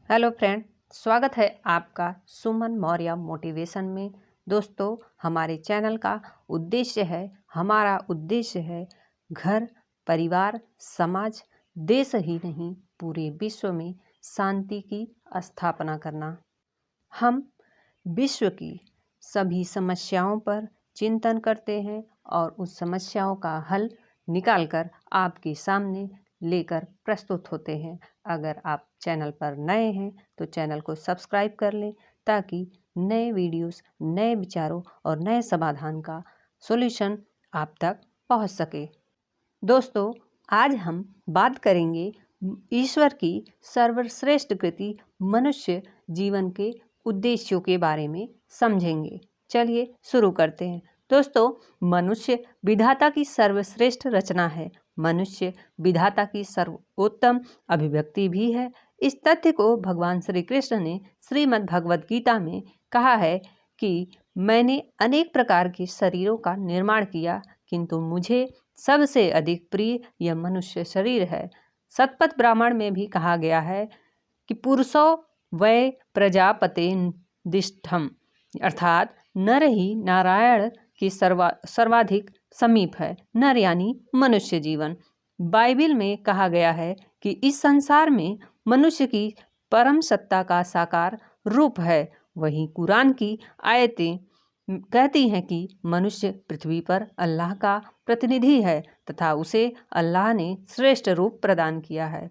Hello friend, स्वागत है आपका सुमन मौर्य मोटिवेशन में। दोस्तों, हमारे चैनल का हमारा उद्देश्य है घर, परिवार, समाज, देश ही नहीं पूरे विश्व में शांति की स्थापना करना। हम विश्व की सभी समस्याओं पर चिंतन करते हैं और उस समस्याओं का हल निकालकर आपके सामने लेकर प्रस्तुत होते हैं। अगर आप चैनल पर नए हैं तो चैनल को सब्सक्राइब कर लें ताकि नए वीडियोस, नए विचारों और नए समाधान का सॉल्यूशन आप तक पहुंच सके। दोस्तों, आज हम बात करेंगे ईश्वर की सर्वश्रेष्ठ कृति मनुष्य जीवन के उद्देश्यों के बारे में समझेंगे। चलिए शुरू करते हैं। दोस्तों, मनुष्य विधाता की सर्वश्रेष्ठ रचना है। मनुष्य विधाता की सर्वोत्तम अभिव्यक्ति भी है। इस तथ्य को भगवान श्री कृष्ण ने श्रीमद् भगवद गीता में कहा है कि मैंने अनेक प्रकार के शरीरों का निर्माण किया, किंतु मुझे सबसे अधिक प्रिय यह मनुष्य शरीर है। सतपथ ब्राह्मण में भी कहा गया है कि पुरुषो वै प्रजापतेर्दिष्टम्, अर्थात नर ही नारायण के सर्वाधिक समीप है। नर यानी मनुष्य जीवन। बाइबिल में कहा गया है कि इस संसार में मनुष्य की परम सत्ता का साकार रूप है। वहीं कुरान की आयतें कहती हैं कि मनुष्य पृथ्वी पर अल्लाह का प्रतिनिधि है तथा उसे अल्लाह ने श्रेष्ठ रूप प्रदान किया है।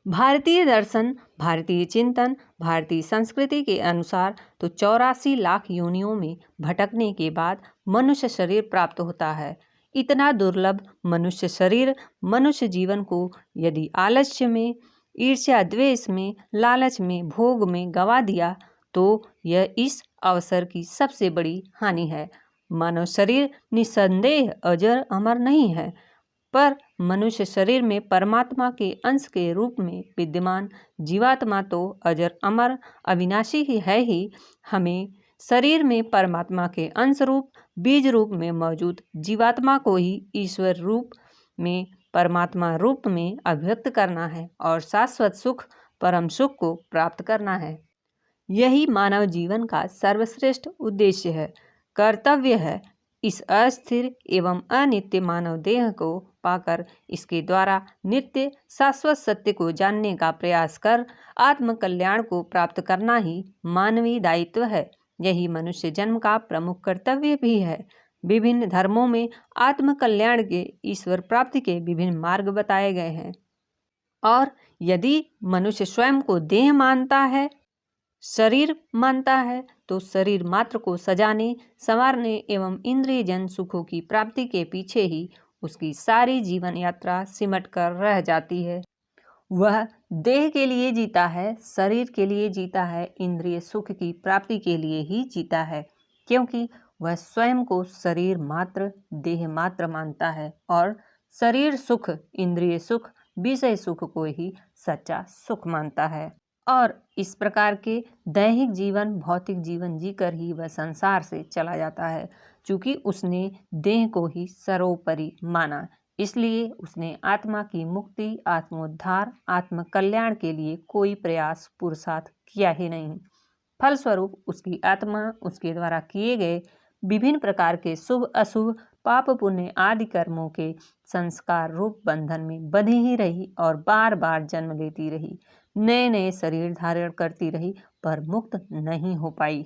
भारतीय दर्शन, भारतीय चिंतन, भारतीय संस्कृति के अनुसार तो 84 लाख योनियों में भटकने के बाद मनुष्य शरीर प्राप्त होता है। इतना दुर्लभ मनुष्य शरीर मनुष्य जीवन को यदि आलस्य में, ईर्ष्या, द्वेष में, लालच में, भोग में गंवा दिया तो यह इस अवसर की सबसे बड़ी हानि है। मानव शरीर निस्संदेह अजर अमर नहीं है, पर मनुष्य शरीर में परमात्मा के अंश के रूप में विद्यमान जीवात्मा तो अजर अमर अविनाशी ही है ही। हमें शरीर में परमात्मा के अंश रूप, बीज रूप में मौजूद जीवात्मा को ही ईश्वर रूप में, परमात्मा रूप में अभिव्यक्त करना है और शाश्वत सुख, परम सुख को प्राप्त करना है। यही मानव जीवन का सर्वश्रेष्ठ उद्देश्य है, कर्तव्य है। इस अस्थिर एवं अनित्य मानव देह को पाकर इसके द्वारा नित्य शाश्वत सत्य को जानने का प्रयास कर आत्म कल्याण को प्राप्त करना ही मानवीय दायित्व है। यही मनुष्य जन्म का प्रमुख कर्तव्य भी है। विभिन्न धर्मों में आत्म कल्याण के, ईश्वर प्राप्ति के विभिन्न मार्ग बताए गए हैं। और यदि मनुष्य स्वयं को देह मानता है, शरीर मानता है, तो शरीर मात्र को सजाने, संवारने एवं इंद्रिय जन सुखों की प्राप्ति के पीछे ही उसकी सारी जीवन यात्रा सिमट कर रह जाती है। वह देह के लिए जीता है, शरीर के लिए जीता है, इंद्रिय सुख की प्राप्ति के लिए ही जीता है, क्योंकि वह स्वयं को शरीर मात्र, देह मात्र मानता है और शरीर सुख, इंद्रिय सुख, विषय सुख को ही सच्चा सुख मानता है। और इस प्रकार के दैहिक जीवन, भौतिक जीवन जीकर ही वह संसार से चला जाता है। चूँकि उसने देह को ही सर्वोपरि माना, इसलिए उसने आत्मा की मुक्ति, आत्मोद्धार, आत्म कल्याण के लिए कोई प्रयास पुरुषार्थ किया ही नहीं। फलस्वरूप उसकी आत्मा उसके द्वारा किए गए विभिन्न प्रकार के शुभ अशुभ, पाप पुण्य आदि कर्मों के संस्कार रूप बंधन में बंधी ही रही और बार बार जन्म लेती रही, नए नए शरीर धारण करती रही, पर मुक्त नहीं हो पाई,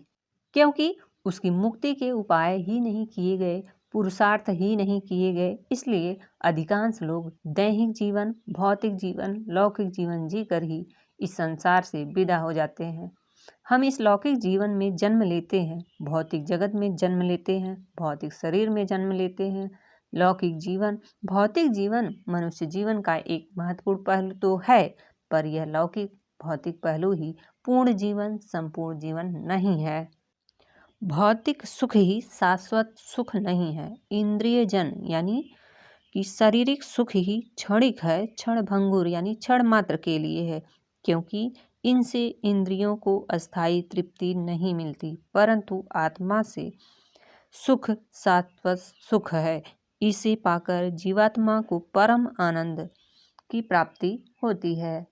क्योंकि उसकी मुक्ति के उपाय ही नहीं किए गए, पुरुषार्थ ही नहीं किए गए। इसलिए अधिकांश लोग दैहिक जीवन, भौतिक जीवन, लौकिक जीवन जीकर ही इस संसार से विदा हो जाते हैं। हम इस लौकिक जीवन में जन्म लेते हैं, भौतिक जगत में जन्म लेते हैं, भौतिक शरीर में जन्म लेते हैं। लौकिक जीवन, भौतिक जीवन मनुष्य जीवन का एक महत्वपूर्ण पहलू तो है, पर यह लौकिक भौतिक पहलू ही पूर्ण जीवन, संपूर्ण जीवन नहीं है। भौतिक सुख ही शाश्वत सुख नहीं है। इंद्रिय जन यानी कि शारीरिक सुख ही क्षणिक है, क्षण भंगुर यानी क्षण मात्र के लिए है, क्योंकि इनसे इंद्रियों को अस्थायी तृप्ति नहीं मिलती, परंतु आत्मा से सुख शाश्वत सुख है। इसे पाकर जीवात्मा को परम आनंद की प्राप्ति होती है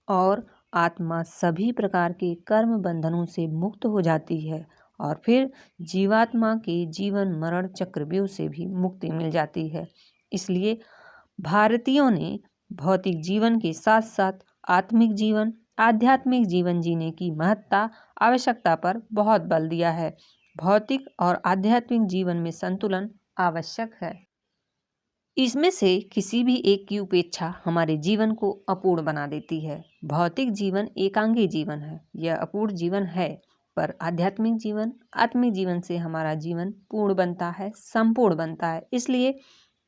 और आत्मा सभी प्रकार के कर्म बंधनों से मुक्त हो जाती है और फिर जीवात्मा के जीवन मरण चक्रव्यूह से भी मुक्ति मिल जाती है। इसलिए भारतीयों ने भौतिक जीवन के साथ साथ आत्मिक जीवन, आध्यात्मिक जीवन जीने की महत्ता, आवश्यकता पर बहुत बल दिया है। भौतिक और आध्यात्मिक जीवन में संतुलन आवश्यक है। इसमें से किसी भी एक की उपेक्षा हमारे जीवन को अपूर्ण बना देती है। भौतिक जीवन एकांगी जीवन है, यह अपूर्ण जीवन है, पर आध्यात्मिक जीवन, आत्मिक जीवन से हमारा जीवन पूर्ण बनता है, संपूर्ण बनता है। इसलिए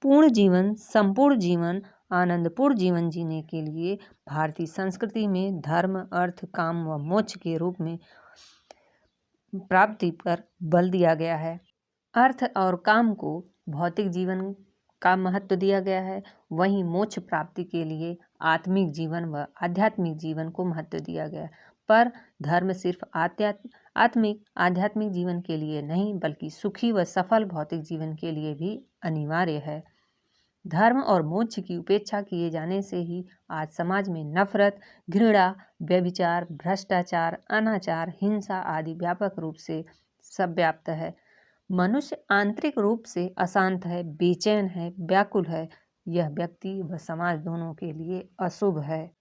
पूर्ण जीवन, संपूर्ण जीवन, आनंदपूर्ण जीवन जीने के लिए भारतीय संस्कृति में धर्म, अर्थ, काम व मोक्ष के रूप में प्राप्ति पर बल दिया गया है। अर्थ और काम को भौतिक जीवन का महत्व दिया गया है, वहीं मोक्ष प्राप्ति के लिए आत्मिक जीवन व आध्यात्मिक जीवन को महत्व दिया गया है। पर धर्म सिर्फ आत्मिक आध्यात्मिक जीवन के लिए नहीं, बल्कि सुखी व सफल भौतिक जीवन के लिए भी अनिवार्य है। धर्म और मोक्ष की उपेक्षा किए जाने से ही आज समाज में नफरत, घृणा, व्यभिचार, भ्रष्टाचार, अनाचार, हिंसा आदि व्यापक रूप से सब व्याप्त है। मनुष्य आंतरिक रूप से अशांत है, बेचैन है, व्याकुल है। यह व्यक्ति व समाज दोनों के लिए अशुभ है।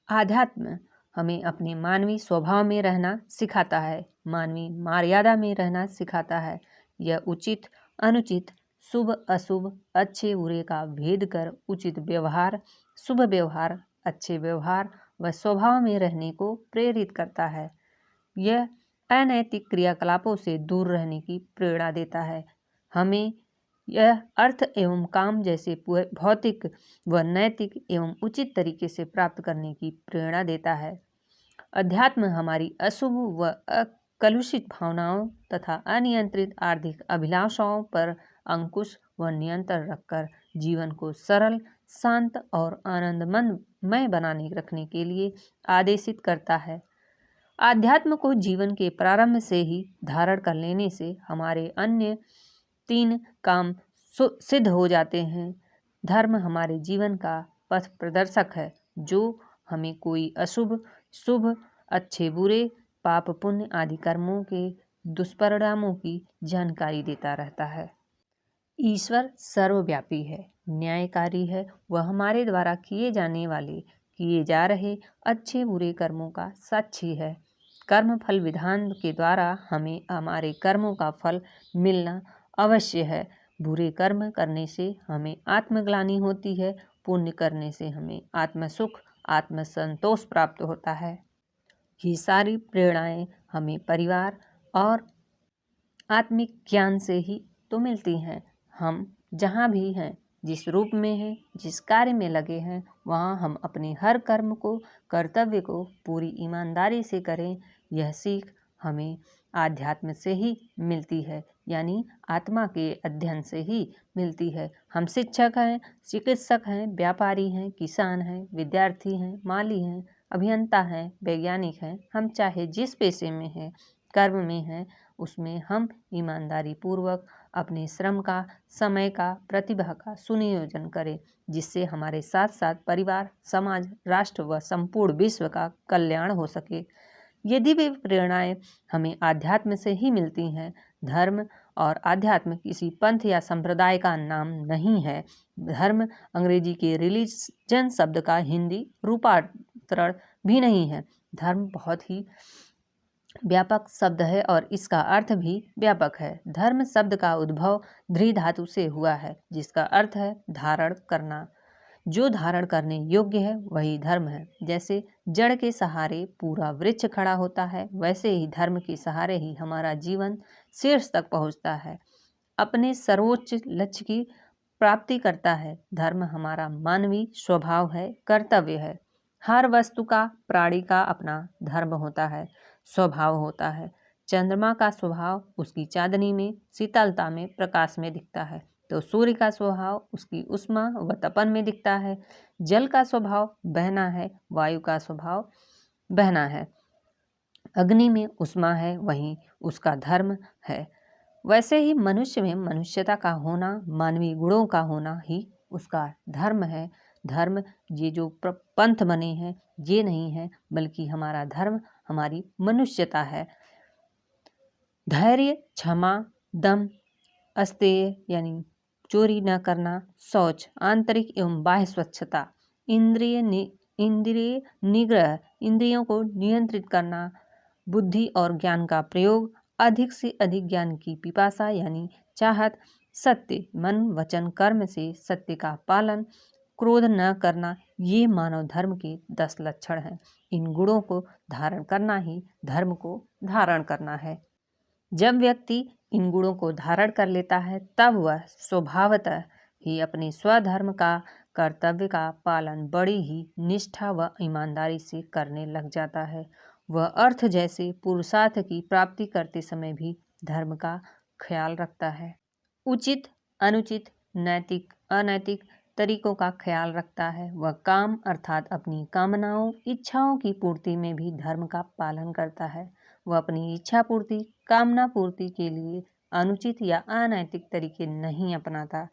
आध्यात्म हमें अपने मानवीय स्वभाव में रहना सिखाता है, मानवीय मर्यादा में रहना सिखाता है। यह उचित, अनुचित, शुभ, अशुभ, अच्छे बुरे का भेद कर उचित व्यवहार, शुभ व्यवहार, अच्छे व्यवहार व स्वभाव में रहने को प्रेरित करता है। यह अनैतिक क्रियाकलापों से दूर रहने की प्रेरणा देता है। हमें यह अर्थ एवं काम जैसे भौतिक व नैतिक एवं उचित तरीके से प्राप्त करने की प्रेरणा देता है। अध्यात्म हमारी अशुभ व अकलुषित भावनाओं तथा अनियंत्रित आर्थिक अभिलाषाओं पर अंकुश व नियंत्रण रखकर जीवन को सरल, शांत और आनंदमय बनाने रखने के लिए आदेशित करता है। आध्यात्म को जीवन के प्रारंभ से ही धारण कर लेने से हमारे अन्य 3 काम सिद्ध हो जाते हैं। धर्म हमारे जीवन का पथ प्रदर्शक है, जो हमें कोई अशुभ, शुभ, अच्छे बुरे, पाप पुण्य आदि कर्मों के दुष्परिणामों की जानकारी देता रहता है। ईश्वर सर्वव्यापी है, न्यायकारी है। वह हमारे द्वारा किए जाने वाले, किए जा रहे अच्छे बुरे कर्मों का साक्षी है। कर्म फल विधान के द्वारा हमें हमारे कर्मों का फल मिलना अवश्य है। बुरे कर्म करने से हमें आत्मग्लानि होती है, पुण्य करने से हमें आत्मसुख, आत्मसंतोष प्राप्त होता है। ये सारी प्रेरणाएं हमें परिवार और आत्मिक ज्ञान से ही तो मिलती हैं। हम जहाँ भी हैं, जिस रूप में हैं, जिस कार्य में लगे हैं, वहाँ हम अपने हर कर्म को, कर्तव्य को पूरी ईमानदारी से करें। यह सीख हमें आध्यात्म से ही मिलती है, यानी आत्मा के अध्ययन से ही मिलती है। हम शिक्षक हैं, चिकित्सक हैं, व्यापारी हैं, किसान हैं, विद्यार्थी हैं, माली हैं, अभियंता हैं, वैज्ञानिक हैं। हम चाहे जिस पेशे में हैं, कर्म में हैं, उसमें हम ईमानदारी पूर्वक अपने श्रम का, समय का, प्रतिभा का सुनियोजन करें, जिससे हमारे साथ साथ परिवार, समाज, राष्ट्र व संपूर्ण विश्व का कल्याण हो सके। यदि वे प्रेरणाएं हमें आध्यात्म से ही मिलती हैं। धर्म और आध्यात्म किसी पंथ या संप्रदाय का नाम नहीं है। धर्म अंग्रेजी के रिलीजन शब्द का हिंदी रूपांतरण भी नहीं है। धर्म बहुत ही व्यापक शब्द है और इसका अर्थ भी व्यापक है। धर्म शब्द का उद्भव ध्री धातु से हुआ है, जिसका अर्थ है धारण करना। जो धारण करने योग्य है वही धर्म है। जैसे जड़ के सहारे पूरा वृक्ष खड़ा होता है, वैसे ही धर्म के सहारे ही हमारा जीवन शीर्ष तक पहुंचता है, अपने सर्वोच्च लक्ष्य की प्राप्ति करता है। धर्म हमारा मानवीय स्वभाव है, कर्तव्य है। हर वस्तु का, प्राणी का अपना धर्म होता है, स्वभाव होता है। चंद्रमा का स्वभाव उसकी चांदनी में, शीतलता में, प्रकाश में दिखता है, तो सूर्य का स्वभाव उसकी उष्मा व तपन में दिखता है। जल का स्वभाव बहना है, वायु का स्वभाव बहना है। अग्नि में उष्मा है, वहीं उसका धर्म है। वैसे ही मनुष्य में मनुष्यता का होना, मानवीय गुणों का होना ही उसका धर्म है। धर्म ये जो पंथ बने हैं ये नहीं है, बल्कि हमारा धर्म हमारी मनुष्यता है। धैर्य, क्षमा, दम, अस्तेय यानी चोरी न करना, शौच, आंतरिक एवं बाह्य स्वच्छता, इंद्रिय निग्रह, इंद्रियों को नियंत्रित करना, बुद्धि और ज्ञान का प्रयोग, अधिक से अधिक ज्ञान की पिपासा यानी चाहत, सत्य, मन वचन कर्म से सत्य का पालन, क्रोध न करना, ये मानव धर्म के 10 लक्षण हैं। इन गुणों को धारण करना ही धर्म को धारण करना है। जब व्यक्ति इन गुणों को धारण कर लेता है तब वह स्वभावतः ही अपने स्वधर्म का कर्तव्य का पालन बड़ी ही निष्ठा व ईमानदारी से करने लग जाता है। वह अर्थ जैसे पुरुषार्थ की प्राप्ति करते समय भी धर्म का ख्याल रखता है। उचित, अनुचित, नैतिक, अनैतिक तरीकों का ख्याल रखता है। वह काम अर्थात अपनी कामनाओं, इच्छाओं की पूर्ति में भी धर्म का पालन करता है। वह अपनी इच्छा पूर्ति, कामना पूर्ति के लिए अनुचित या अनैतिक तरीके नहीं अपनाता।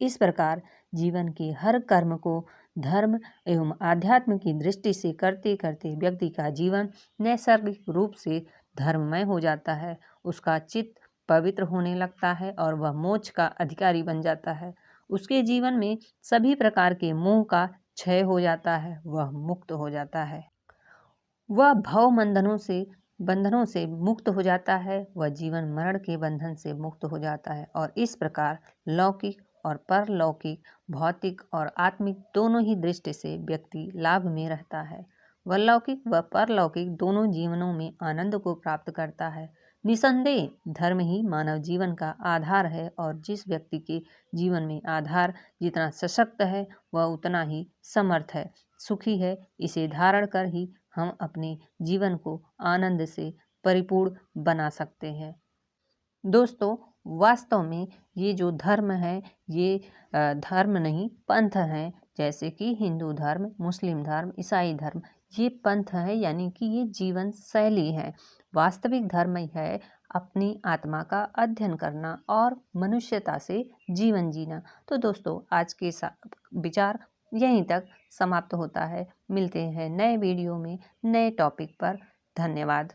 इस प्रकार जीवन के हर कर्म को धर्म एवं आध्यात्म की दृष्टि से करते करते व्यक्ति का जीवन नैसर्गिक रूप से धर्ममय हो जाता है। उसका चित्त पवित्र होने लगता है और वह मोक्ष का अधिकारी बन जाता है। उसके जीवन में सभी प्रकार के मोह का क्षय हो जाता है, वह मुक्त हो जाता है। वह भव बंधनों से मुक्त हो जाता है, वह जीवन मरण के बंधन से मुक्त हो जाता है और इस प्रकार लौकिक और परलौकिक, भौतिक और आत्मिक दोनों ही दृष्टि से व्यक्ति लाभ में रहता है। वह लौकिक व परलौकिक दोनों जीवनों में आनंद को प्राप्त करता है। निसंदेह धर्म ही मानव जीवन का आधार है और जिस व्यक्ति के जीवन में आधार जितना सशक्त है वह उतना ही समर्थ है, सुखी है। इसे धारण कर ही हम अपने जीवन को आनंद से परिपूर्ण बना सकते हैं। दोस्तों, वास्तव में ये जो धर्म है ये धर्म नहीं पंथ हैं, जैसे कि हिंदू धर्म, मुस्लिम धर्म, ईसाई धर्म, ये पंथ है यानी कि ये जीवन शैली है। वास्तविक धर्म है अपनी आत्मा का अध्ययन करना और मनुष्यता से जीवन जीना। तो दोस्तों, आज के विचार यहीं तक समाप्त होता है। मिलते हैं नए वीडियो में नए टॉपिक पर। धन्यवाद।